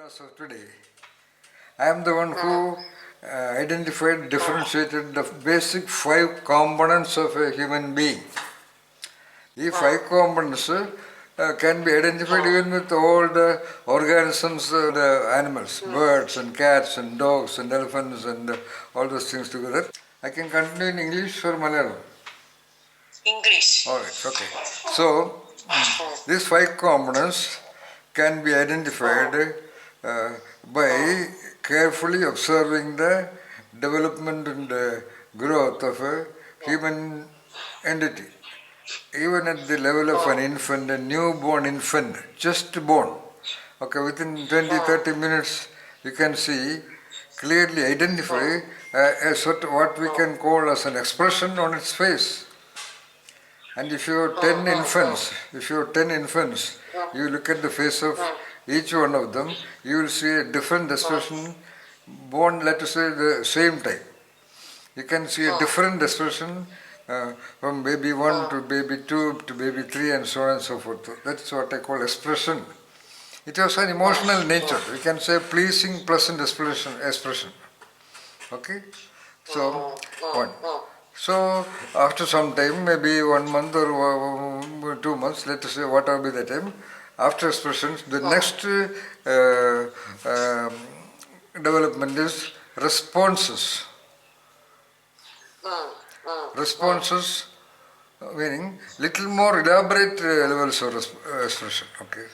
As of today, I am the one who identified, differentiated the basic five components of a human being. These five components can be identified even with all the organisms, the animals, birds and cats and dogs and elephants and all those things together. I can continue in English or Malayalam? English. Alright, okay. So, these five components can be identified by carefully observing the development and growth of a human entity. Even at the level of an infant, a newborn infant, just born, okay, within 20-30 minutes, you can see, clearly identify a sort of what we can call as an expression on its face. And if you have 10 infants, you look at the face of each one of them, you will see a different expression born, let us say, the same time. You can see a different expression from baby 1 to baby 2 to baby 3 and so on and so forth. That's what I call expression. It has an emotional nature. We can say pleasing, pleasant expression. Okay? So, one. So, after some time, maybe 1 month or 2 months, let us say whatever be the time, after expressions, the next development is responses. Responses meaning little more elaborate levels of expression. Okay.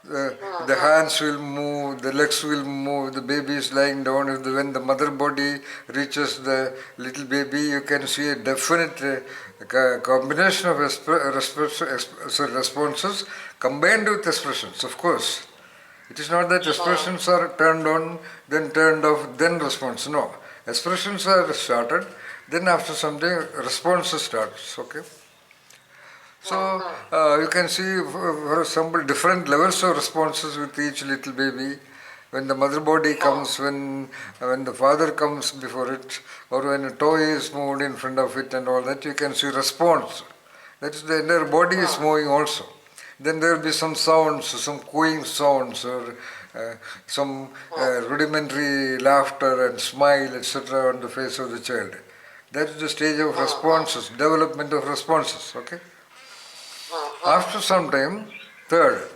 The hands will move, the legs will move, the baby is lying down. When the mother body reaches the little baby, you can see a definite combination of responses combined with expressions, of course. It is not that expressions are turned on, then turned off, then response. No. Expressions are started, then after some time, responses starts. Okay. So, you can see, for example, different levels of responses with each little baby. When the mother body comes, when the father comes before it, or when a toy is moved in front of it and all that, you can see response. That is, the entire body is moving also. Then there will be some sounds, some cooing sounds, or some rudimentary laughter and smile, etc. on the face of the child. That is the stage of responses, development of responses. Okay. After some time, third,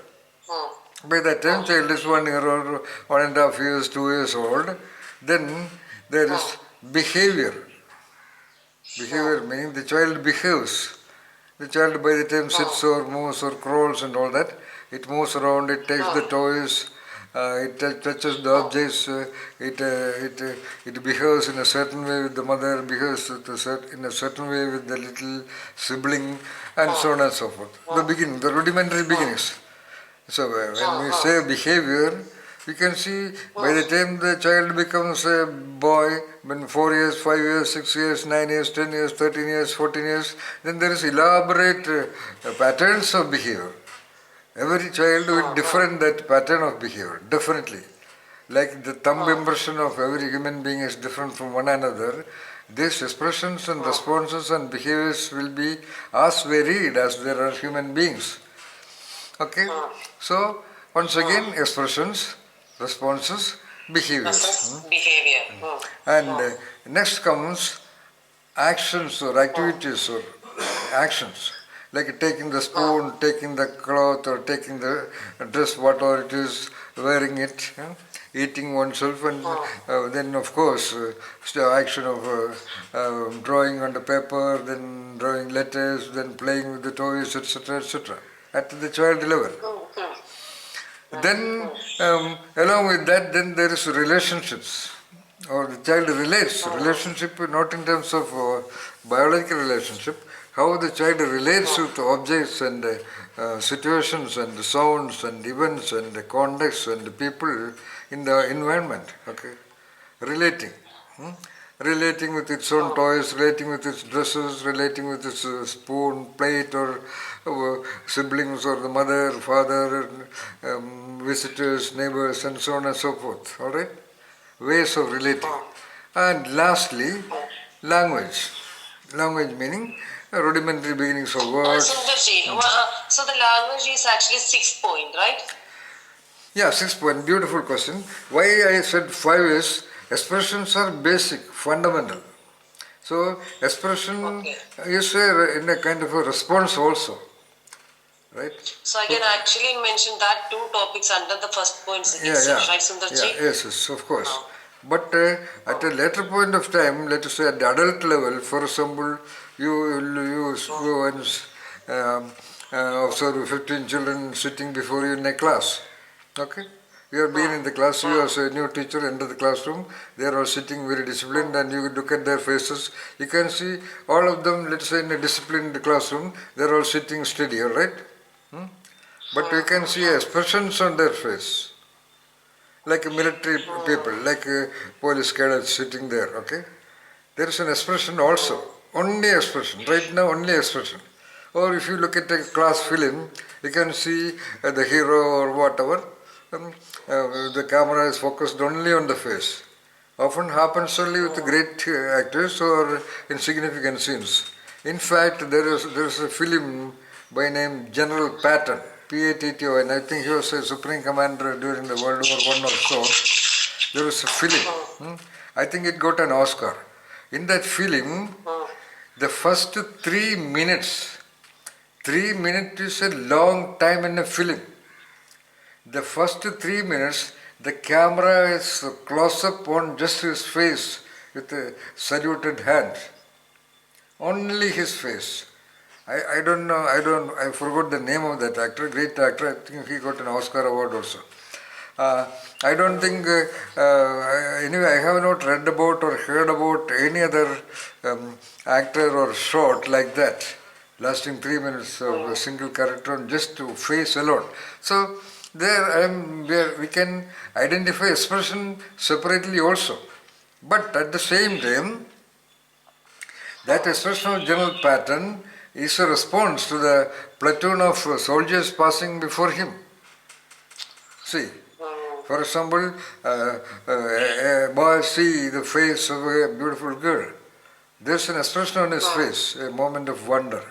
by the time child is 1 year or 1.5 years, 2 years old, then there is behavior. Behavior meaning the child behaves. The child by the time sits or moves or crawls and all that, it moves around, it takes the toys, it touches the objects, it behaves in a certain way with the mother, behaves in a certain way with the little sibling, and so on and so forth. The beginning, the rudimentary beginnings. So when we say behavior, we can see by the time the child becomes a boy, when 4 years, 5 years, 6 years, 9 years, 10 years, 13 years, 14 years, then there is elaborate patterns of behavior. Every child with different that pattern of behavior, definitely. Like the thumb impression of every human being is different from one another, these expressions and responses and behaviors will be as varied as there are human beings. Okay? So, once again, expressions, responses, behaviors. Behavior. And next comes actions or activities or actions. Like taking the spoon, taking the cloth, or taking the dress, whatever it is, wearing it, eating oneself, and then of course the action of drawing on the paper, then drawing letters, then playing with the toys, etc., etc. At the child level. Then along with that, then there is relationships, or the child relates. Relationship not in terms of biological relationship, how the child relates with objects and situations and sounds and events and the context and the people in the environment. Okay, relating. Relating with its own toys, relating with its dresses, relating with its spoon, plate, or siblings, or the mother, father, visitors, neighbors, and so on and so forth. All right? Ways of relating. And lastly, language. Language meaning rudimentary beginnings of words. So the language is actually 6 point, right? Yeah, 6 point, beautiful question. Why I said 5 is expressions are basic, fundamental. So expression Okay. is in a kind of a response also, right? So I So, can actually mention that two topics under the first point yeah, yeah, itself, right, yeah, Sundarji? yes, yes, of course. Oh. But at a later point of time, let us say at the adult level, for example, you once observe 15 children sitting before you in a class. Okay? You have been in the class, you as a new teacher enter the classroom, they are all sitting very disciplined and you look at their faces. You can see all of them, let's say in a disciplined classroom, they are all sitting steady, alright? But you can see expressions on their face, like military people, like police cadets sitting there, okay? There is an expression also, only expression, right now only expression. Or if you look at a class film, you can see the hero or whatever, the camera is focused only on the face. Often happens only with great actors or in significant scenes. In fact, there is a film by name General Patton, P-A-T-T-O, and I think he was a supreme commander during the World War One or so. There was a film. I think it got an Oscar. In that film, the first 3 minutes, 3 minutes is a long time in a film. The first 3 minutes, the camera is close up on just his face with a saluted hand. Only his face. I don't know, I forgot the name of that actor, great actor. I think he got an Oscar award also. I don't think, anyway, I have not read about or heard about any other actor or short like that, lasting 3 minutes of a single character on just to face alone. So where we can identify expression separately also. But at the same time, that expression of general pattern is a response to the platoon of soldiers passing before him. See, for example, a boy see the face of a beautiful girl. There's an expression on his face, a moment of wonder.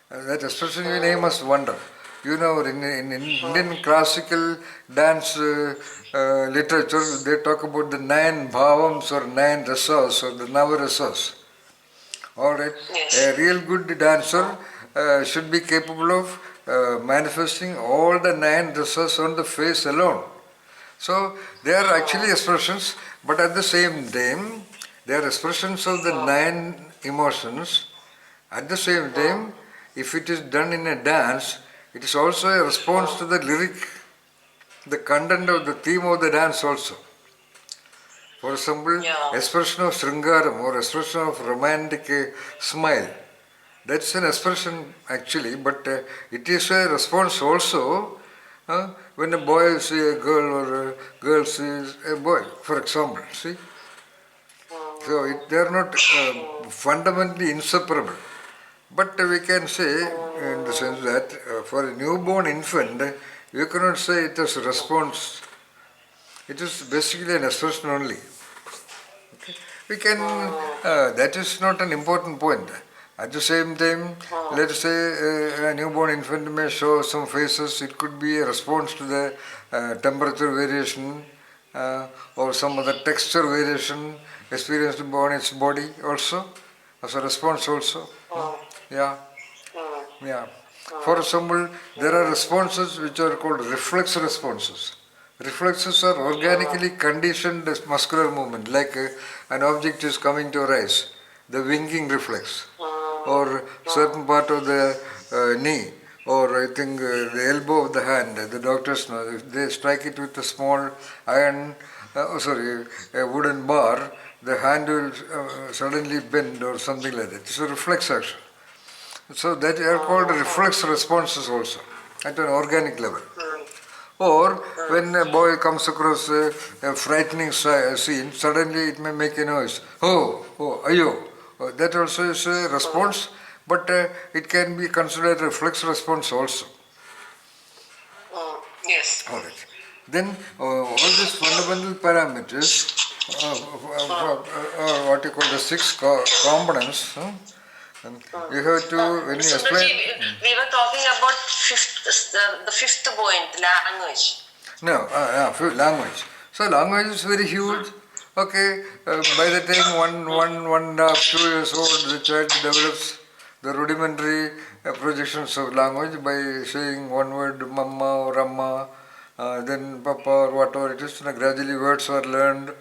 That expression we name as wonder. You know, in Indian classical dance literature, they talk about the 9 bhavams or 9 rasas or the navarasas. Alright, a Yes. real good dancer should be capable of manifesting all the 9 rasas on the face alone. So they are actually expressions, but at the same time, they are expressions of the 9 emotions. At the same time, if it is done in a dance, it is also a response to the lyric, the content of the theme of the dance also. For example, Yeah. expression of Sringaram or expression of romantic smile. That's an expression actually, but it is a response also when a boy sees a girl or a girl sees a boy, for example. See? So they are not fundamentally inseparable. But we can say, in the sense that for a newborn infant, you cannot say it is a response. It is basically an expression only. We can, that is not an important point. At the same time, let us say a newborn infant may show some faces, it could be a response to the temperature variation or some other texture variation experienced on its body also, as a response also. Yeah, yeah. For example, there are responses which are called reflex responses. Reflexes are organically conditioned muscular movement, like an object is coming to your eyes, the winking reflex, or certain part of the knee, or I think the elbow of the hand. The doctors know if they strike it with a small iron, a wooden bar, the hand will suddenly bend or something like that. It's a reflex action. So that are called reflex responses also at an organic level. Or when a boy comes across a frightening scene, suddenly it may make a noise. Oh, oh, ayo. That also is a response, but it can be considered a reflex response also. Yes. Alright. Then all these fundamental parameters, what you call the 6 components, you have to, when you explain. Sundarji, we were talking about the fifth point, language. No, language. So language is very huge. Okay, by the time one and a half, 2 years old, the child develops the rudimentary projections of language by saying one word, mama or amma, then papa or whatever it is. Gradually words are learned,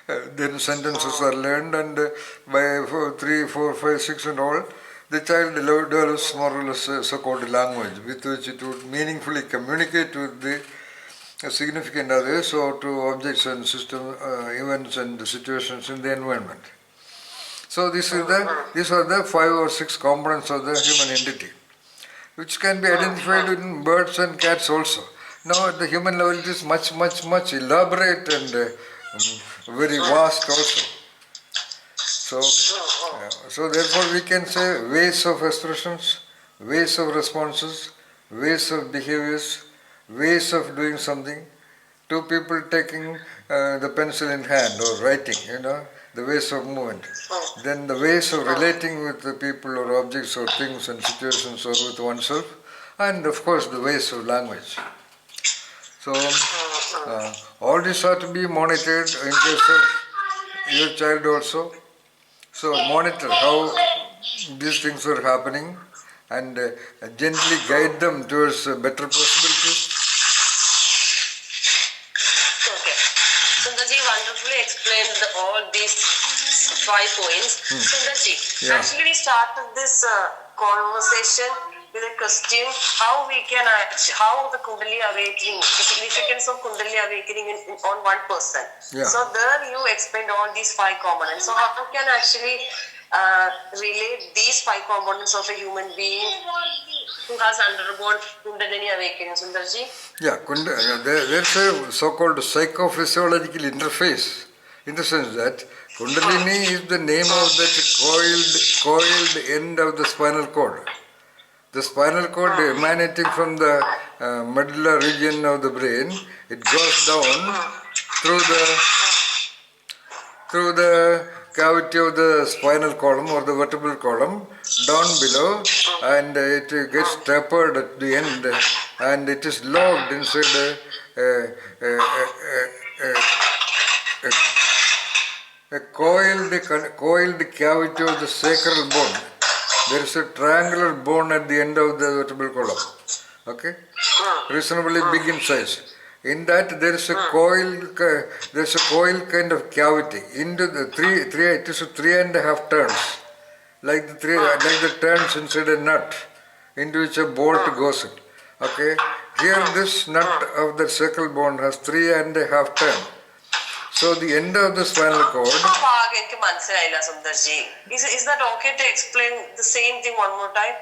then sentences are learned, and by 3, 4, 5, 6 and all, the child develops more or less so-called language with which it would meaningfully communicate with the significant others or to objects and system events and situations in the environment. So these are the 5 or 6 components of the human entity, which can be identified in birds and cats also. Now at the human level it is much elaborate and very vast also. So therefore we can say ways of expressions, ways of responses, ways of behaviors, ways of doing something. Two people taking the pencil in hand or writing, the ways of movement. Then the ways of relating with the people or objects or things and situations or with oneself. And of course the ways of language. So all this are to be monitored in case of your child also. So monitor how these things are happening and gently guide them towards better possibilities. Okay. Sundarji wonderfully explained all these 5 points. Sundarji, actually we started this conversation with a question: how the Kundalini awakening, the significance of Kundalini awakening on one person. Yeah. So there you explained all these 5 components. So how can actually relate these 5 components of a human being who has undergone Kundalini awakening, Sundarji? Yeah, there's a so-called psychophysiological interface, in the sense that Kundalini is the name of that coiled end of the spinal cord. The spinal cord emanating from the medulla region of the brain, it goes down through the cavity of the spinal column or the vertebral column down below, and it gets tapered at the end, and it is locked inside a coiled cavity of the sacral bone. There is a triangular bone at the end of the vertebral column, okay, reasonably big in size. In that there is a coil kind of cavity into the it is 3.5 turns, like the turns inside a nut into which a bolt goes in. Okay, here this nut of the sacral bone has 3.5 turns. So the end of the spinal cord. Is that okay to explain the same thing one more time?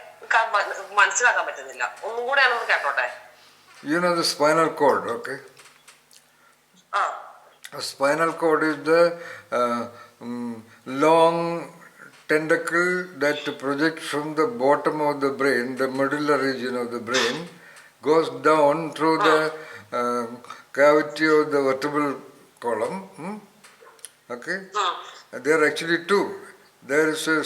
You know the spinal cord, okay? A spinal cord is the long tentacle that projects from the bottom of the brain, the medulla region of the brain, goes down through the cavity of the vertebral column. Okay? There are actually 2. There is a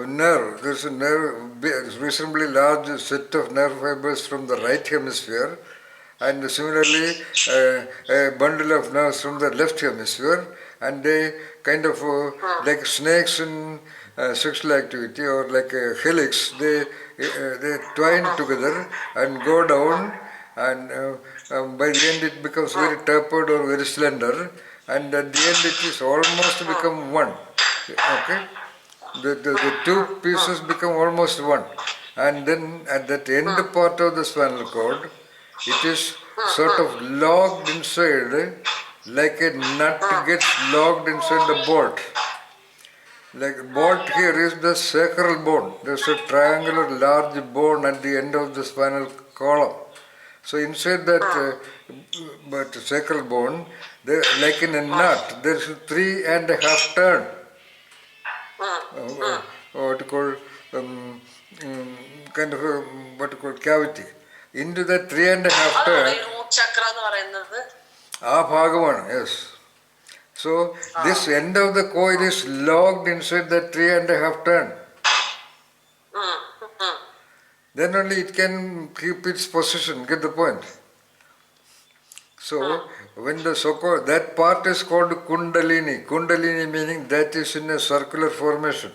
nerve. There is a nerve, reasonably large set of nerve fibers from the right hemisphere, and similarly a bundle of nerves from the left hemisphere, and they kind of like snakes in sexual activity, or like a helix, they twine together and go down, and by the end it becomes very tapered or very slender, and at the end it is almost become one. Okay, the 2 pieces become almost one, and then at that end part of the spinal cord, it is sort of locked inside, like a nut gets locked inside the bolt. Like bolt here is the sacral bone. There's a triangular large bone at the end of the spinal column. So inside that but sacral bone, like in a nut, there's a 3.5 turn. What you call kind of what you call cavity. Into the 3.5 turn. Yes. So this end of the coil is locked inside the 3.5 turn. Then only it can keep its position. Get the point? So when the so-called, that part is called Kundalini. Kundalini meaning that is in a circular formation,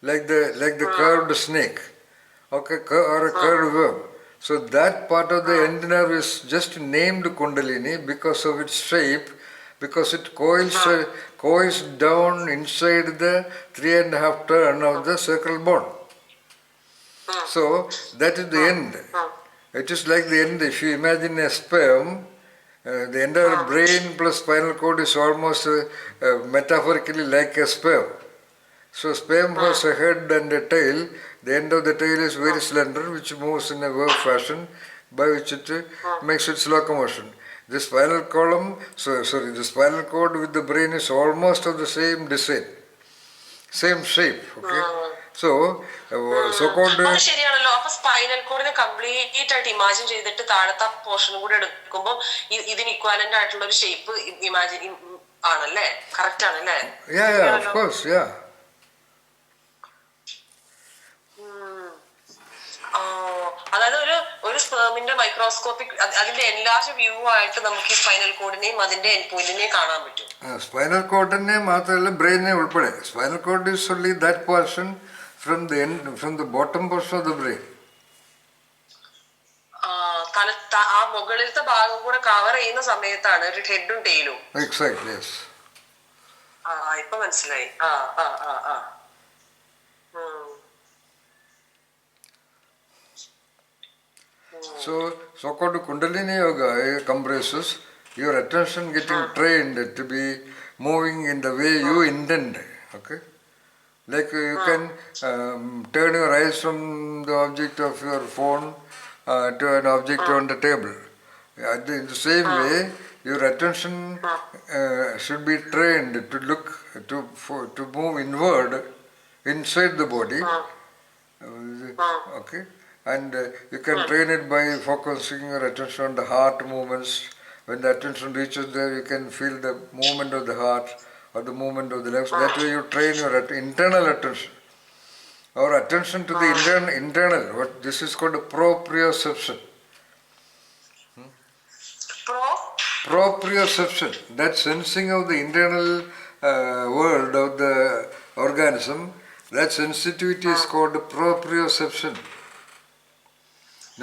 like the curved snake, okay, or a curved worm. So that part of the end nerve is just named Kundalini because of its shape, because it coils down inside the 3.5 turn of the sacral bone. So that is the end. It is like the end. If you imagine a sperm, the entire brain plus spinal cord is almost metaphorically like a sperm. So sperm has a head and a tail. The end of the tail is very slender, which moves in a wave fashion, by which it makes its locomotion. The spinal column, the spinal cord with the brain is almost of the same design, same shape. Okay. So, so-called. അത് ശരിയാണല്ലോ. അപ്പൊ spinal കോഡിനെ complete ആയിട്ട് imagine ചെയ്തിട്ട് താഴത്തെ പോർഷനും കൂടെ എടുക്കുമ്പോൾ ഇതിന് ഇക്വാലന്റ് ആയിട്ടുള്ള ഒരു ഷേപ്പ് ഇമാജിൻ ആണല്ലേ? കറക്റ്റ് ആണല്ലേ? Of course, yeah. അതായത് ഒരു സ്പേമിന്റെ മൈക്രോസ്കോപ്പിക് അതിന്റെ എൻലാർജ് വ്യൂ ആയിട്ട് നമുക്ക് ഈ സ്പൈനൽ കോഡിനെയും അതിന്റെ എൻഡ് പോയിന്റിനെയും കാണാൻ പറ്റും. സ്പൈനൽ കോഡിനെ മാത്രമല്ല, ബ്രെയിനെ ഉൾപ്പെടെ. Spinal cord is only that portion from the bottom portion of the brain. ആ മുകളിലത്തെ ഭാഗം കൂടെ കവർ ചെയ്യുന്ന സമയത്താണ് ഒരു ഹെഡും ടെയിലും. Exactly, yes. ഇപ്പൊ മനസ്സിലായി. So-called Kundalini Yoga comprises your attention getting trained to be moving in the way you intend. Okay? Like you can turn your eyes from the object of your phone to an object on the table. In the same way, your attention should be trained to look, to move inward, inside the body. Okay, and you can train it by focusing your attention on the heart movements. When the attention reaches there, you can feel the movement of the heart or the movement of the legs. That way you train your internal attention. Our attention to the internal, this is called proprioception. Proprioception, that sensing of the internal world of the organism, that sensitivity is called proprioception.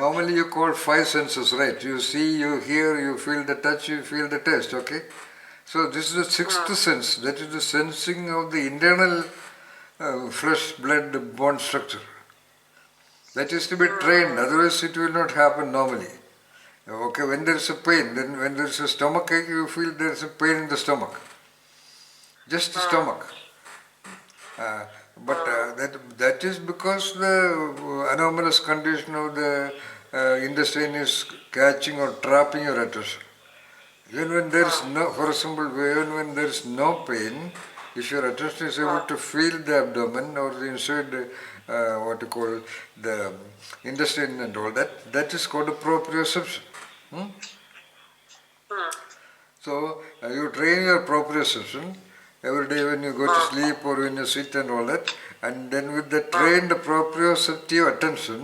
Normally you call 5 senses, right? You see, you hear, you feel the touch, you feel the taste, okay? So this is the 6th sense, that is the sensing of the internal flesh, blood, bone structure. That is to be trained, otherwise it will not happen normally. Okay, when there is a pain, then when there is a stomach ache, you feel there is a pain in the stomach. Just the stomach. But that is because the anomalous condition of the intestine is catching or trapping your attention. Even when there is no, for example, even when there is no pain, if your attention is able to feel the abdomen or the inside, what you call the intestine and all that, that is called a proprioception. So you train your proprioception every day when you go to sleep or when you sit and all that, and then with the trained proprioceptive attention,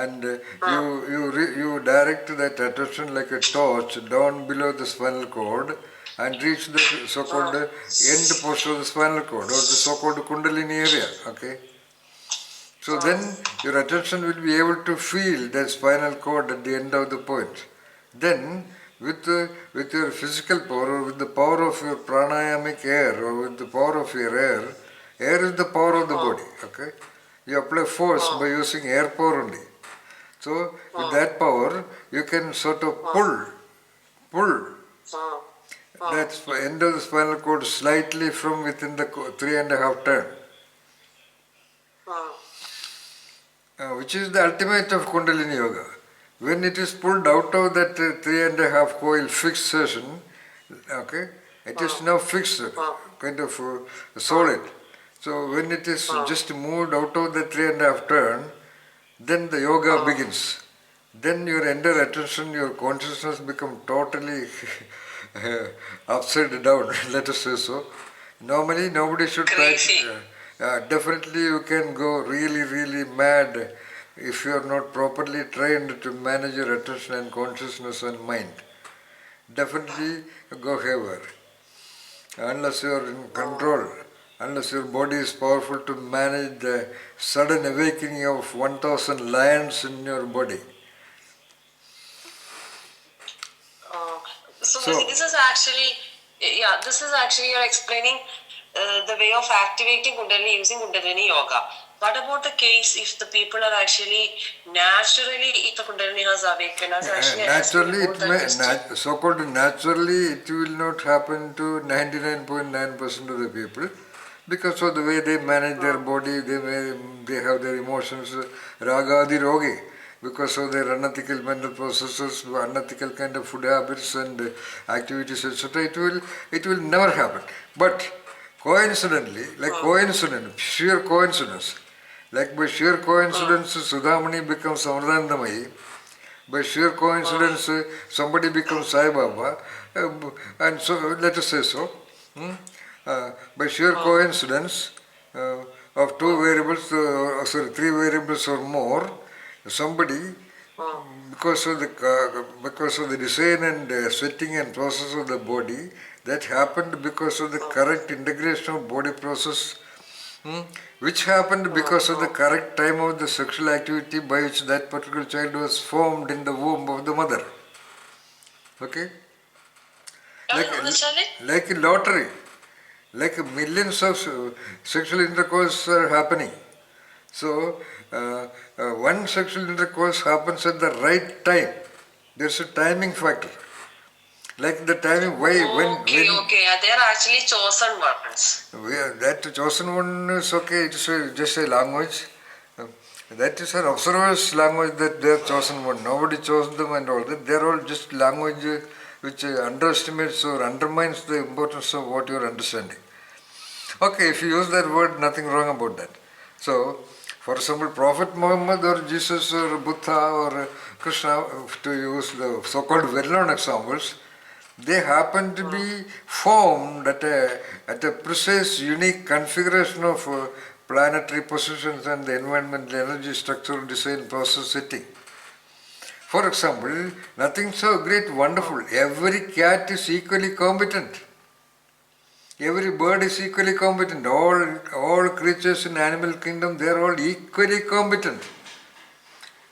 and you direct that attention like a torch down below the spinal cord and reach the so-called end portion of the spinal cord or the so-called Kundalini area. Okay. So then your attention will be able to feel the spinal cord at the end of the point. Then with your physical power or with the power of your pranayamic air or with the power of your air is the power of the body. Okay. You apply force by using air power only. So with that power you can sort of pull that end of the spinal cord slightly from within the 3.5 turn. Which is the ultimate of Kundalini Yoga. When it is pulled out of that 3.5 coil fixation, okay, it is now fixed, kind of solid. So when it is just moved out of the 3.5 turn, then the yoga begins. Then your entire attention, your consciousness become totally upside down, let us say so. Normally nobody should try to, definitely you can go really, really mad if you are not properly trained to manage your attention and consciousness and mind. definitely go haywire. Unless you are in control, unless your body is powerful to manage the sudden awakening of 1000 lions in your body. Uh, so So, this is actually you're explaining the way of activating Kundalini using Kundalini yoga. What about the case if the people are actually naturally, if the Kundalini has awakened, as actually asking naturally, about it that may, question? so-called naturally, it will not happen to 99.9% of the people because of the way they manage their body, they have their emotions, raga adi rogi, because of their unethical mental processes, unethical kind of food habits and activities, etc. It will never happen. But coincidentally, sheer coincidence, like by sheer coincidence, Sudhamani becomes Amridandamayi. By sheer coincidence, somebody becomes Sai Baba, and so let us say so. hmm, by sheer coincidence of two variables, three variables or more, somebody, because of the design and setting and process of the body, that happened because of the correct integration of body process, which happened because of the correct time of the sexual activity by which that particular child was formed in the womb of the mother. Okay? Like, like a lottery, like millions of sexual intercourse are happening. So, one sexual intercourse happens at the right time. There's a timing factor. Like the timing, why, Okay. They are actually chosen ones. that chosen one is okay, it's just a language. Uh, That is an observer's language that they are chosen one. Nobody chose them and all that. They are all just language which underestimates or undermines the importance of what you are understanding. Okay, if you use that word, nothing wrong about that. So, for example, Prophet Muhammad or Jesus or Buddha or Krishna, to use the so-called well-known examples, they happen to be formed at a precise, unique configuration of planetary positions and the environmental energy structural design process setting. For example, nothing so great, wonderful. Every cat is equally competent. Every bird is equally competent. All creatures in animal kingdom, they are all equally competent.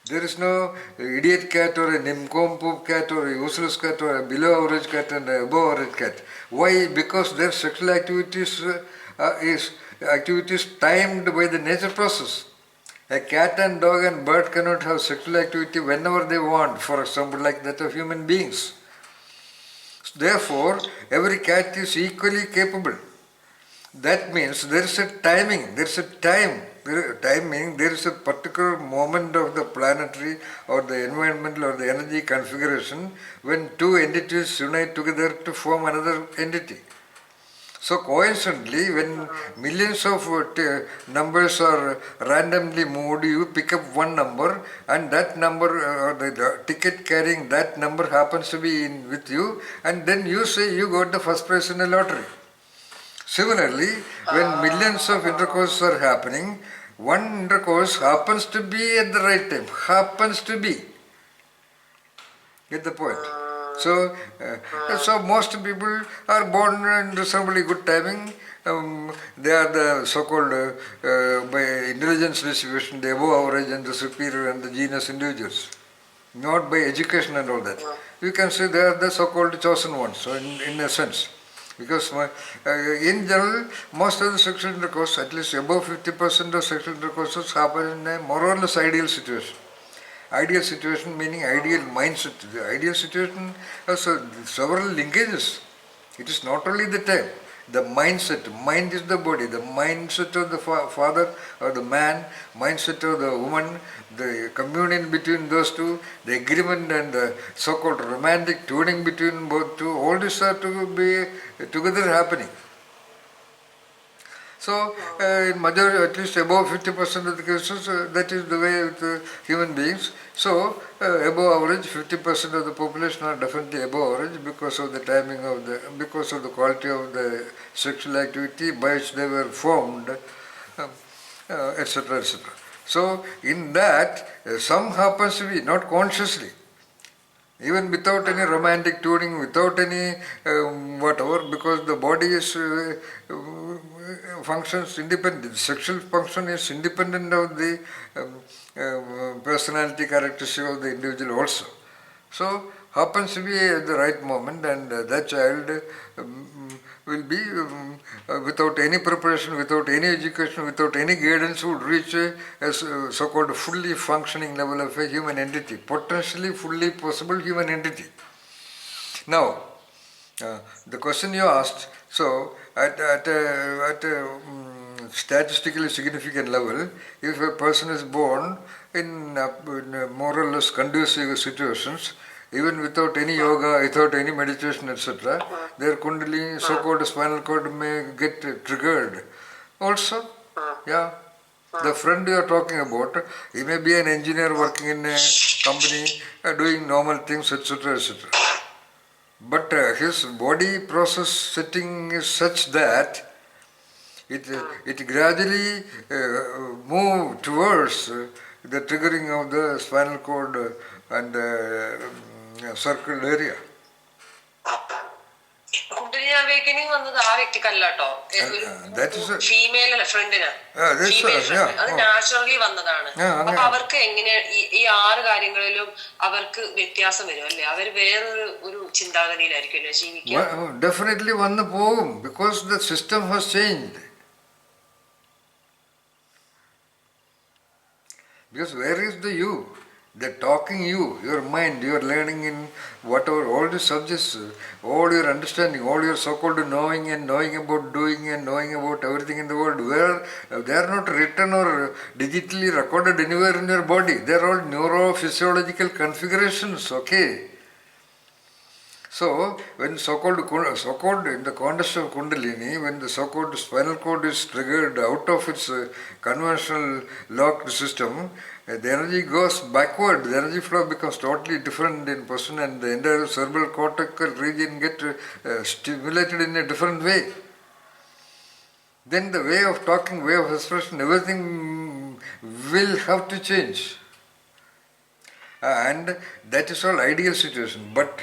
There is no idiot cat or a nincompoop cat or a useless cat or a below average cat and a above average cat. Why? Because their sexual activities is activities timed by the nature process. A cat and dog and bird cannot have sexual activity whenever they want, for example, like that of human beings. Therefore, every cat is equally capable. That means there is a timing, there is a time. Timing, there is a particular moment of the planetary or the environmental or the energy configuration when two entities unite together to form another entity. So coincidentally, when millions of numbers are randomly moved, you pick up one number, and that number, the ticket carrying that number happens to be in with you, and then you say you got the first prize in a lottery. Similarly, when millions of intercourses are happening, one intercourse happens to be at the right time. Happens to be. Get the point? So most people are born in reasonably good timing. They are the so-called by intelligence distribution, the above average and the superior and the genius individuals, not by education and all that. You can say they are the so-called chosen ones. So in a sense, because in general, most of the sexual intercourse, at least above 50% of sexual intercourses happen in a more or less ideal situation. Ideal situation meaning ideal mindset. The ideal situation has several linkages. It is not only the time. The mindset. Mind is the body. The mindset of the father or the man, mindset of the woman, the communion between those two, the agreement and the so-called romantic tuning between both two, all these are to be together happening. So, in majority, at least above 50% of the cases, that is the way with human beings. So, above average, 50% of the population are definitely above average because of the timing of because of the quality of the sexual activity by which they were formed, etc., etc. So, in that, some happens to be, not consciously, Even without any romantic tuning, without any whatever, because the body is functions independent. Sexual function is independent of the personality characteristic of the individual also. So happens to be at the right moment, and that child will be without any preparation, without any education, without any guidance, would reach a so-called fully functioning level of a human entity, potentially fully possible human entity. Now, the question you asked, so at a statistically significant level, if a person is born in more or less conducive situations, even without any yoga, without any meditation, etc., their Kundalini, so-called spinal cord may get triggered. Also, yeah, the friend you are talking about, he may be an engineer working in a company, doing normal things, etc., etc. But his body process setting is such that it gradually move towards the triggering of the spinal cord and circle area. Kundalini awakening വന്നത് ആ വ്യക്തിക്കല്ലാട്ടോ, female ഫ്രണ്ടിന്, female front, അത് naturally വന്നതാണ്. അപ്പൊ അവർക്ക് എങ്ങനെ ഈ 6 കാര്യങ്ങളിലും അവർക്ക് വ്യത്യാസം വരും അല്ലേ? അവർ വേറൊരു ചിന്താഗതിയിലായിരിക്കുമല്ലോ ജീവിക്കുക. ഡെഫിനറ്റ്ലി വന്നു പോകും, because the system has changed. Because where is the you? The talking you, your mind, you are learning in whatever, all the subjects, all your understanding, all your so-called knowing and knowing about doing and knowing about everything in the world, where they are not written or digitally recorded anywhere in your body. They are all neurophysiological configurations, okay? So, when so-called in the context of Kundalini, when the so-called spinal cord is triggered out of its conventional locked system, the energy goes backward. The energy flow becomes totally different in person, and the entire cerebral cortical region get stimulated in a different way. Then the way of talking, way of expression, everything will have to change. And that is all ideal situation. But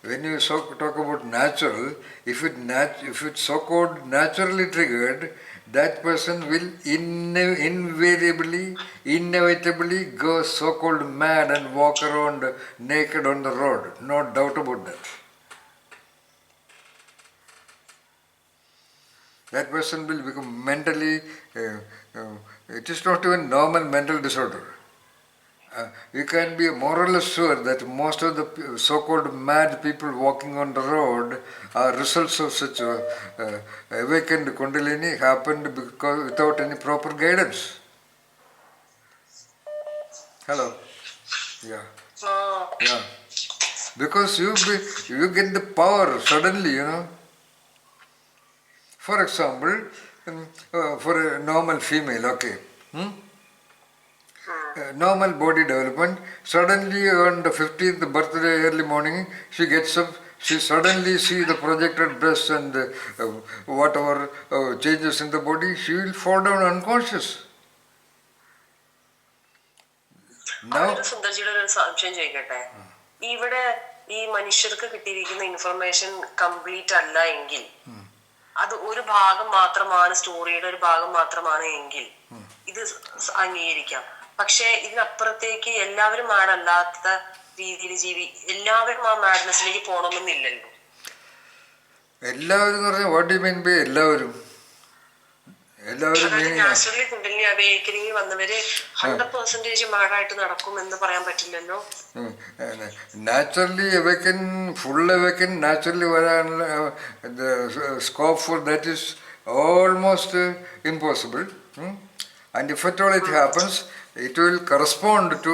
when you talk about natural, if it's so-called naturally triggered, that person will inevitably go so-called mad and walk around naked on the road. No doubt about that. That person will become mentally, it is not even normal mental disorder. You can be more or less sure that most of the so-called mad people walking on the road are results of such awakened Kundalini happened because without any proper guidance. Hello? Yeah. Yeah. Because you get the power suddenly, For example, for a normal female, okay. Normal body development, suddenly on the 15th birthday early morning, she gets up, she suddenly see the projected breasts and whatever changes in the body, she will fall down unconscious. Now, സുന്ദർജിയുടെ ഒരു സംശയം ചോദിക്കട്ടെ, ഇവിടെ ഈ മനുഷ്യർക്ക് കിട്ടിയിരിക്കുന്ന information complete അല്ല എങ്കിൽ, അത് ഒരു ഭാഗം മാത്രമാണ്, സ്റ്റോറിയുടെ ഒരു ഭാഗം മാത്രമാണ് എങ്കിൽ ഇത് അംഗീകരിക്കാം. പക്ഷെ ഇതിനപ്പുറത്തേക്ക് എല്ലാവരും മാഡല്ലാത്ത രീതിയിൽ എല്ലാവരും ആ മാഡ്നസിലേക്ക് പോകണമെന്നില്ലല്ലോ. എല്ലാവരും എന്ന് പറഞ്ഞാൽ വാട്ട് യു മീൻ ബൈ എല്ലാവരും? നാച്ചുറലി കുണ്ടലിനി അവേക്കനിങ് വന്നവര് 100% മാഡായിട്ട് നടക്കും എന്ന് പറയാൻ പറ്റില്ലല്ലോ. Naturally awaken, full awaken naturally വരാനുള്ള scope for that is almost impossible. And if at all it happens, it will correspond to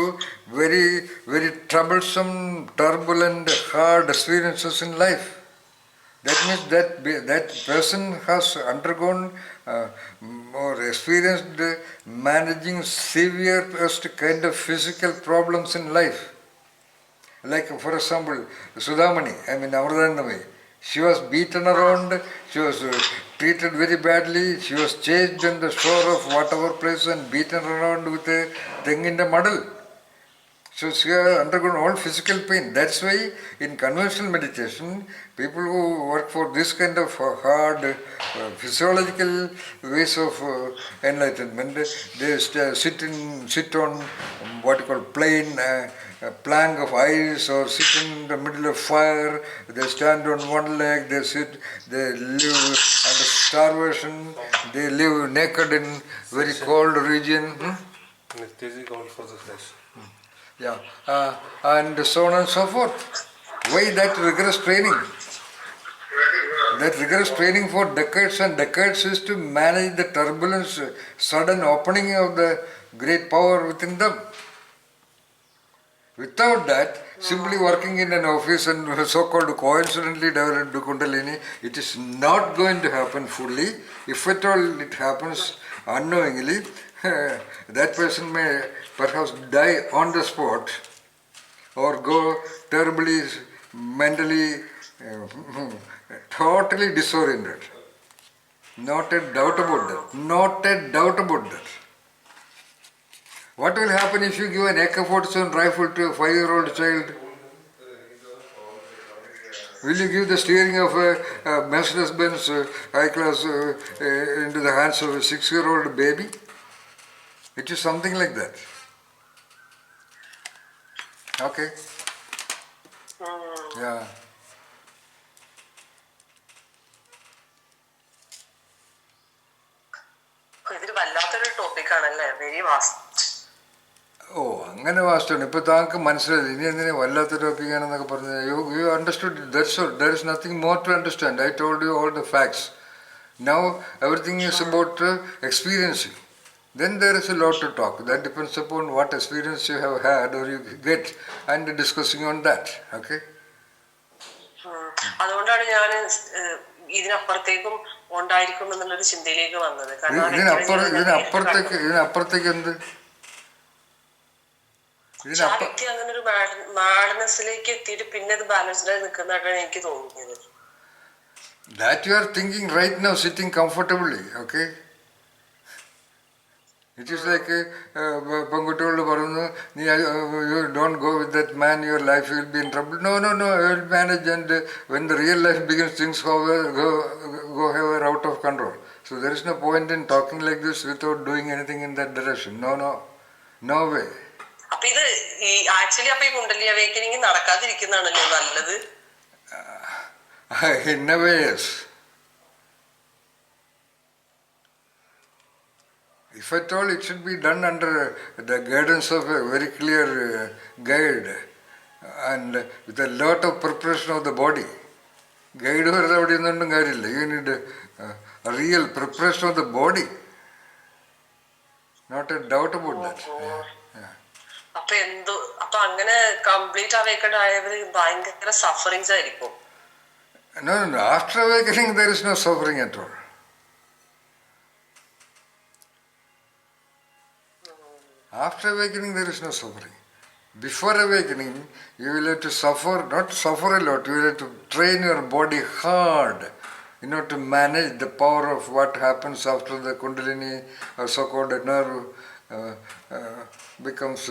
very, very troublesome, turbulent, hard experiences in life. That means that person has undergone or experienced managing severe kind of physical problems in life. Like for example, Sudhamani, Amardandamai. She was beaten around, she was treated very badly, she was chased in the shore of whatever place and beaten around with a thing in the muddle. So she has undergone all physical pain. That's why in conventional meditation, people who work for this kind of hard physiological ways of enlightenment, they sit on what you call plain plank of ice, or sit in the middle of fire. They stand on one leg. They sit. They live under starvation. They live naked in very cold region. Anesthesia all for the flesh. Yeah, and so on and so forth. Why that rigorous training? That rigorous training for decades and decades is to manage the turbulence, sudden opening of the great power within them. Without that, simply working in an office and so-called coincidentally developed Kundalini, it is not going to happen fully. If at all it happens unknowingly, that person may perhaps die on the spot or go terribly mentally totally disoriented. Not a doubt about that. Not a doubt about that. What will happen if you give an AK-47 rifle to a 5-year-old child? Will you give the steering of a Mercedes-Benz high-class into the hands of a 6-year-old baby? It is something like that. Okay. Yeah. ഇതൊരു വല്ലാത്തൊരു ടോപ്പിക്കാണല്ലേ, very vast. ഓ അങ്ങനെ വാസ്റ്റാണ്. ഇപ്പോൾ താങ്കൾക്ക് മനസ്സിലായി. ഇനി എന്തിനാ വല്ലാത്ത ടോപ്പിക്കാണെന്നൊക്കെ പറഞ്ഞ് you understood. That's all. There is nothing more to understand. I told you all the facts. Now everything is about experiencing. Then there is a lot to talk. That depends upon what experience you have had or you get, and discussing on that. Okay. അതുകൊണ്ടാണ് ഞാൻ ഇതിനപ്പുറത്തേക്കും ഉണ്ടായിരിക്കും എന്നുള്ളൊരു ചിന്തയിലേക്ക് വന്നത്. ഇതിനപ്പുറത്തേക്ക് എന്ത്? വ്യക്തി അങ്ങനെ ഒരു മാഡ്നെസ്സിലേക്ക് എത്തിയിട്ട് പിന്നെ അത് ബാലൻസ്ഡായി നിൽക്കുന്നതായിട്ടാണ് എനിക്ക് തോന്നിയത്. That you are thinking right now, sitting comfortably. Okay. It is like പെൺകുട്ടികളോട് പറയുന്നു, നീ you don't go with that man, your life will be in trouble. No, I will manage, and when the real life begins, things go out of control. So there is no point in talking like this without doing anything in that direction. No way. അപ്പൊ ഇത് actually അപ്പൊ ഈ കുണ്ടലി awakening നടക്കാതിരിക്കുന്നതാണല്ലോ നല്ലത്. In a way, yes. If at all, it should be done under the guidance of a very clear guide and with a lot of preparation of the body. Guide വെറുതെ അവിടെ നിന്നൊന്നും കാര്യമില്ല. You need a real preparation of the body. Not a doubt about that. അപ്പൊ അങ്ങനെ complete awakened ആയവര് ഭയങ്കര sufferings ആയിരിക്കും. No. After awakening, there is no suffering at all. After awakening, there is no suffering. Before awakening, you will have to suffer, not suffer a lot, you will have to train your body hard in order to manage the power of what happens after the Kundalini or so-called nerve becomes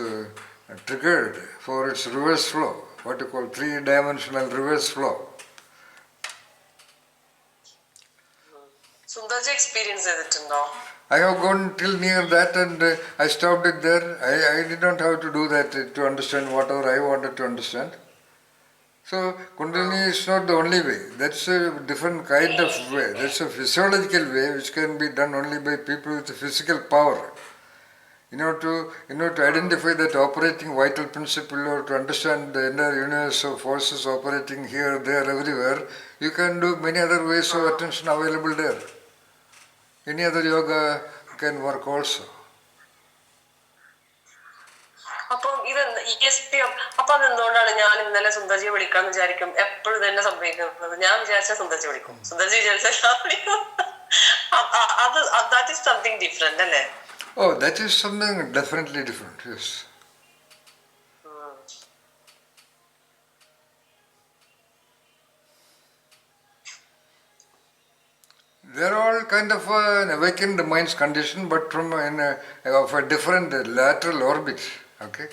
triggered for its reverse flow, what you call 3-dimensional reverse flow. Sundarji experience ചെയ്തിട്ടുണ്ടോ? I have gone till near that and I stopped it there. I did not have to do that to understand whatever I wanted to understand. So Kundalini is not the only way. That's a different kind of way. That's a physiological way which can be done only by people with physical power. In order to identify that operating vital principle or to understand the entire universe of forces operating here, there, everywhere, you can do many other ways of attention available there. Any other yoga can work also. അപ്പം ഇത് അപ്പൊ അതെന്തുകൊണ്ടാണ് ഞാൻ ഇന്നലെ സുന്ദർജിയെ വിളിക്കാന്ന് വിചാരിക്കും, എപ്പോഴും തന്നെ സംഭവിക്കുന്നത്? ഞാൻ വിചാരിച്ച സുന്ദർജി വിളിക്കും, സുന്ദർജി വിചാരിച്ച വിളിക്കും. അത് that is something different അല്ലേ? Oh, that is something definitely different, yes. They are all kind of an awakened mind's condition, but from of a different lateral orbit. Okay.